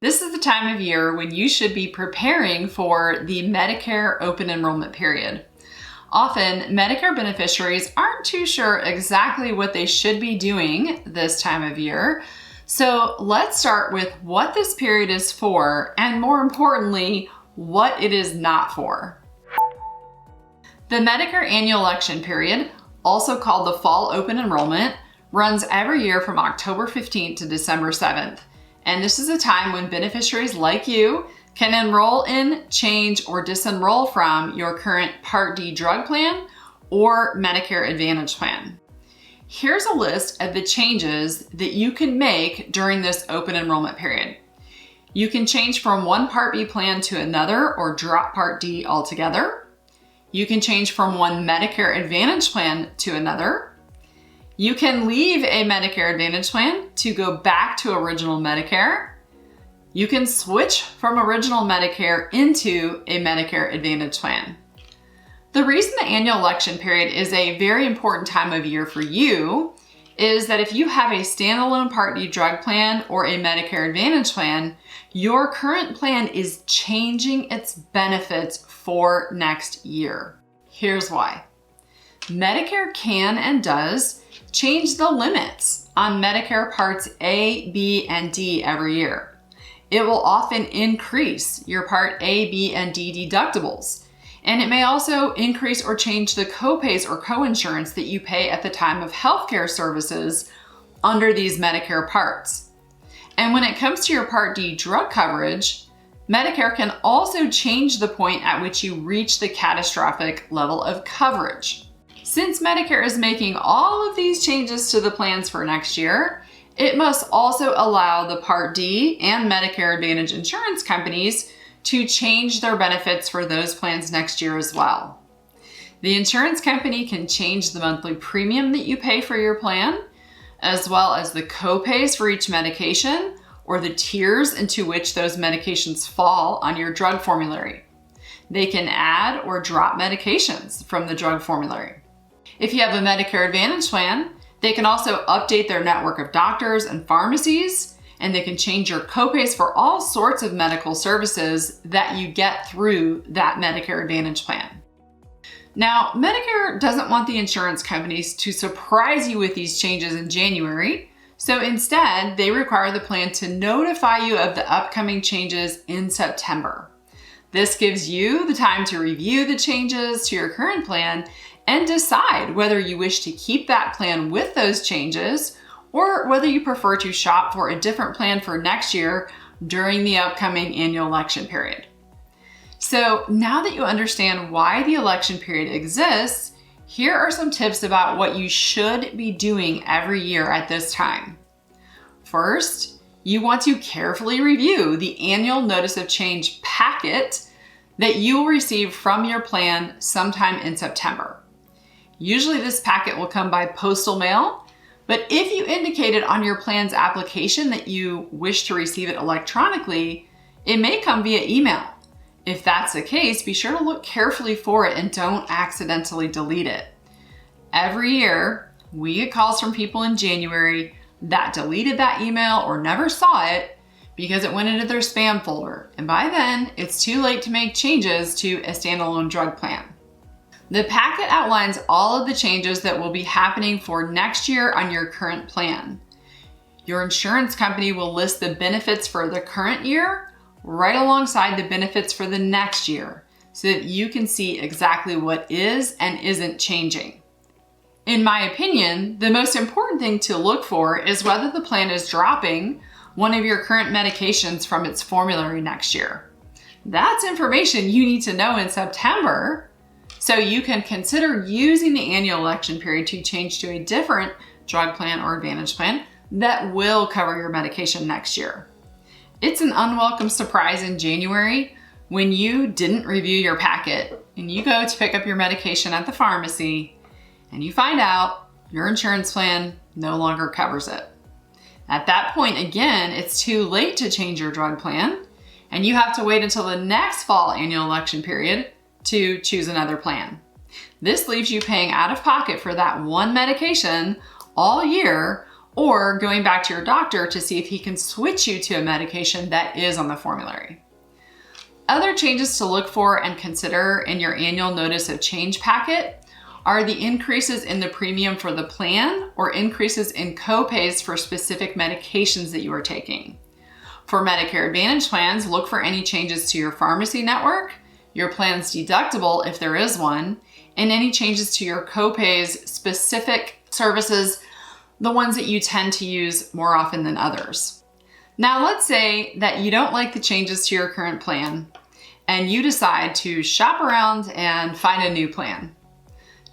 This is the time of year when you should be preparing for the Medicare Open Enrollment Period. Often, Medicare beneficiaries aren't too sure exactly what they should be doing this time of year. So let's start with what this period is for, and more importantly, what it is not for. The Medicare Annual Election Period, also called the Fall Open Enrollment, runs every year from October 15th to December 7th. And this is a time when beneficiaries like you can enroll in, change, or disenroll from your current Part D drug plan or Medicare Advantage plan. Here's a list of the changes that you can make during this open enrollment period. You can change from one Part B plan to another or drop Part D altogether. You can change from one Medicare Advantage plan to another. You can leave a Medicare Advantage plan to go back to original Medicare. You can switch from original Medicare into a Medicare Advantage plan. The reason the annual election period is a very important time of year for you is that if you have a standalone Part D drug plan or a Medicare Advantage plan, your current plan is changing its benefits for next year. Here's why. Medicare can and does change the limits on Medicare Parts A, B, and D every year. It will often increase your Part A, B, and D deductibles. And it may also increase or change the copays or coinsurance that you pay at the time of healthcare services under these Medicare parts. And when it comes to your Part D drug coverage, Medicare can also change the point at which you reach the catastrophic level of coverage. Since Medicare is making all of these changes to the plans for next year, it must also allow the Part D and Medicare Advantage insurance companies to change their benefits for those plans next year as well. The insurance company can change the monthly premium that you pay for your plan, as well as the copays for each medication or the tiers into which those medications fall on your drug formulary. They can add or drop medications from the drug formulary. If you have a Medicare Advantage plan, they can also update their network of doctors and pharmacies, and they can change your copays for all sorts of medical services that you get through that Medicare Advantage plan. Now, Medicare doesn't want the insurance companies to surprise you with these changes in January, so instead, they require the plan to notify you of the upcoming changes in September. This gives you the time to review the changes to your current plan and decide whether you wish to keep that plan with those changes or whether you prefer to shop for a different plan for next year during the upcoming annual election period. So now that you understand why the election period exists, here are some tips about what you should be doing every year at this time. First, you want to carefully review the annual notice of change packet that you will receive from your plan sometime in September. Usually this packet will come by postal mail, but if you indicated on your plan's application that you wish to receive it electronically, it may come via email. If that's the case, be sure to look carefully for it and don't accidentally delete it. Every year, we get calls from people in January that deleted that email or never saw it because it went into their spam folder. And by then, it's too late to make changes to a standalone drug plan. The packet outlines all of the changes that will be happening for next year on your current plan. Your insurance company will list the benefits for the current year right alongside the benefits for the next year so that you can see exactly what is and isn't changing. In my opinion, the most important thing to look for is whether the plan is dropping one of your current medications from its formulary next year. That's information you need to know in September, so you can consider using the annual election period to change to a different drug plan or advantage plan that will cover your medication next year. It's an unwelcome surprise in January when you didn't review your packet and you go to pick up your medication at the pharmacy and you find out your insurance plan no longer covers it. At that point, again, it's too late to change your drug plan and you have to wait until the next fall annual election period to choose another plan. This leaves you paying out of pocket for that one medication all year or going back to your doctor to see if he can switch you to a medication that is on the formulary. Other changes to look for and consider in your annual notice of change packet are the increases in the premium for the plan or increases in copays for specific medications that you are taking. For Medicare Advantage plans, look for any changes to your pharmacy network, your plan's deductible if there is one, and any changes to your copays, specific services, the ones that you tend to use more often than others. Now let's say that you don't like the changes to your current plan and you decide to shop around and find a new plan.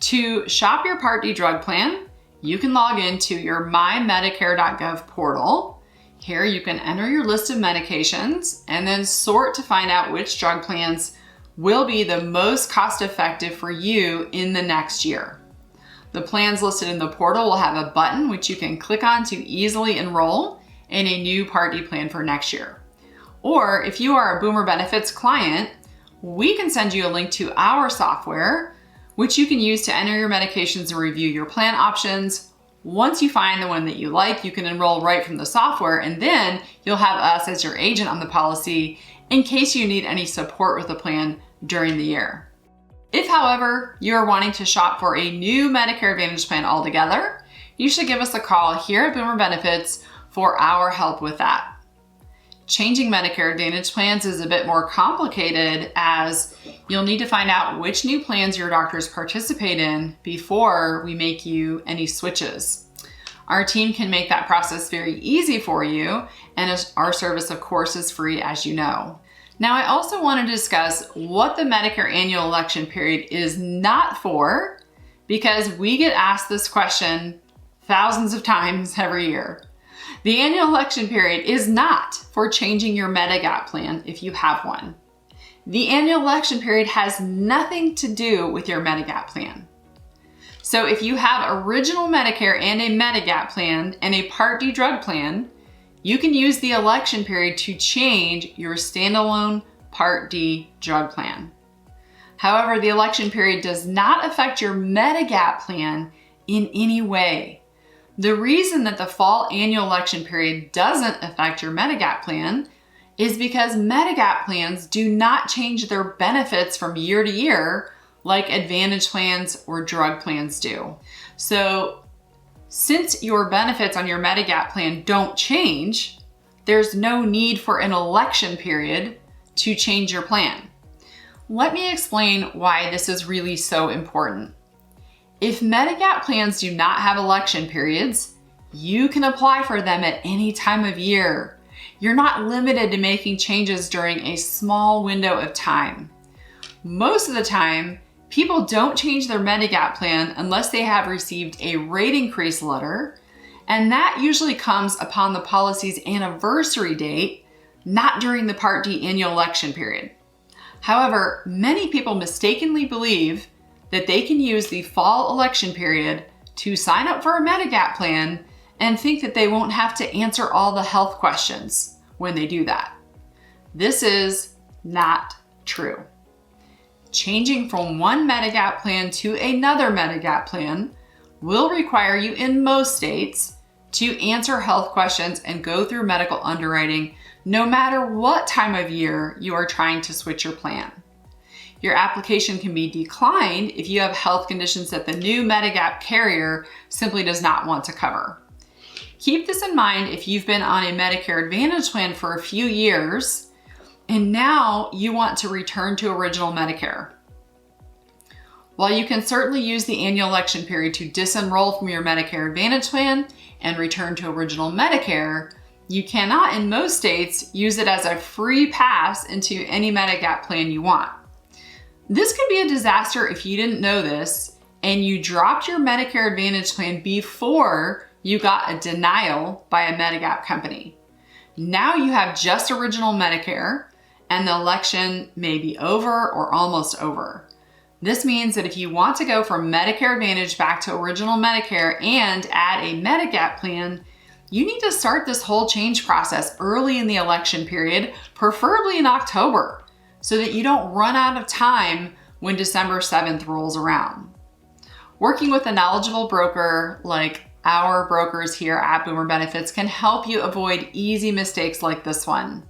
To shop your Part D drug plan, you can log into your mymedicare.gov portal. Here you can enter your list of medications and then sort to find out which drug plans will be the most cost-effective for you in the next year. The plans listed in the portal will have a button which you can click on to easily enroll in a new Part D plan for next year. Or if you are a Boomer Benefits client, we can send you a link to our software, which you can use to enter your medications and review your plan options. Once you find the one that you like, you can enroll right from the software, and then you'll have us as your agent on the policy in case you need any support with the plan during the year. If, however, you are wanting to shop for a new Medicare Advantage plan altogether, you should give us a call here at Boomer Benefits for our help with that. Changing Medicare Advantage plans is a bit more complicated as you'll need to find out which new plans your doctors participate in before we make you any switches. Our team can make that process very easy for you, and our service, of course, is free, as you know. Now, I also want to discuss what the Medicare Annual Election Period is not for, because we get asked this question thousands of times every year. The annual election period is not for changing your Medigap plan if you have one. The annual election period has nothing to do with your Medigap plan. So if you have original Medicare and a Medigap plan and a Part D drug plan, you can use the election period to change your standalone Part D drug plan. However, the election period does not affect your Medigap plan in any way. The reason that the fall annual election period doesn't affect your Medigap plan is because Medigap plans do not change their benefits from year to year like Advantage plans or drug plans do. So since your benefits on your Medigap plan don't change, there's no need for an election period to change your plan. Let me explain why this is really so important. If Medigap plans do not have election periods, you can apply for them at any time of year. You're not limited to making changes during a small window of time. Most of the time, people don't change their Medigap plan unless they have received a rate increase letter, and that usually comes upon the policy's anniversary date, not during the Part D annual election period. However, many people mistakenly believe that they can use the fall election period to sign up for a Medigap plan and think that they won't have to answer all the health questions when they do that. This is not true. Changing from one Medigap plan to another Medigap plan will require you in most states to answer health questions and go through medical underwriting no matter what time of year you are trying to switch your plan. Your application can be declined if you have health conditions that the new Medigap carrier simply does not want to cover. Keep this in mind if you've been on a Medicare Advantage plan for a few years and now you want to return to original Medicare. While you can certainly use the annual election period to disenroll from your Medicare Advantage plan and return to original Medicare, you cannot in most states use it as a free pass into any Medigap plan you want. This can be a disaster if you didn't know this and you dropped your Medicare Advantage plan before you got a denial by a Medigap company. Now you have just original Medicare and the election may be over or almost over. This means that if you want to go from Medicare Advantage back to original Medicare and add a Medigap plan, you need to start this whole change process early in the election period, preferably in October, so that you don't run out of time when December 7th rolls around. Working with a knowledgeable broker like Our brokers here at Boomer Benefits can help you avoid easy mistakes like this one.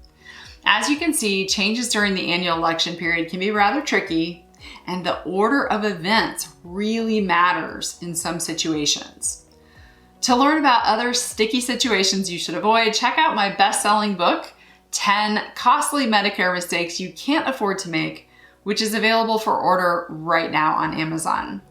As you can see, changes during the annual election period can be rather tricky, and the order of events really matters in some situations. To learn about other sticky situations you should avoid, check out my best-selling book, 10 Costly Medicare Mistakes You Can't Afford to Make, which is available for order right now on Amazon.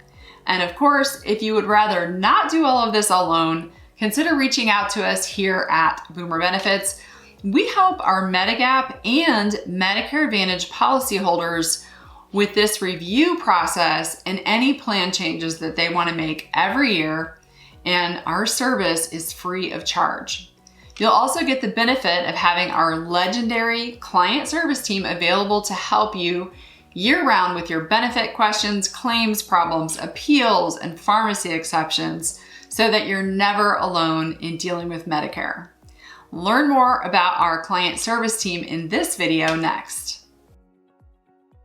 And of course, if you would rather not do all of this alone, consider reaching out to us here at Boomer Benefits. We help our Medigap and Medicare Advantage policyholders with this review process and any plan changes that they want to make every year, and our service is free of charge. You'll also get the benefit of having our legendary client service team available to help you year-round with your benefit questions, claims problems, appeals, and pharmacy exceptions so that you're never alone in dealing with Medicare. Learn more about our client service team in this video next.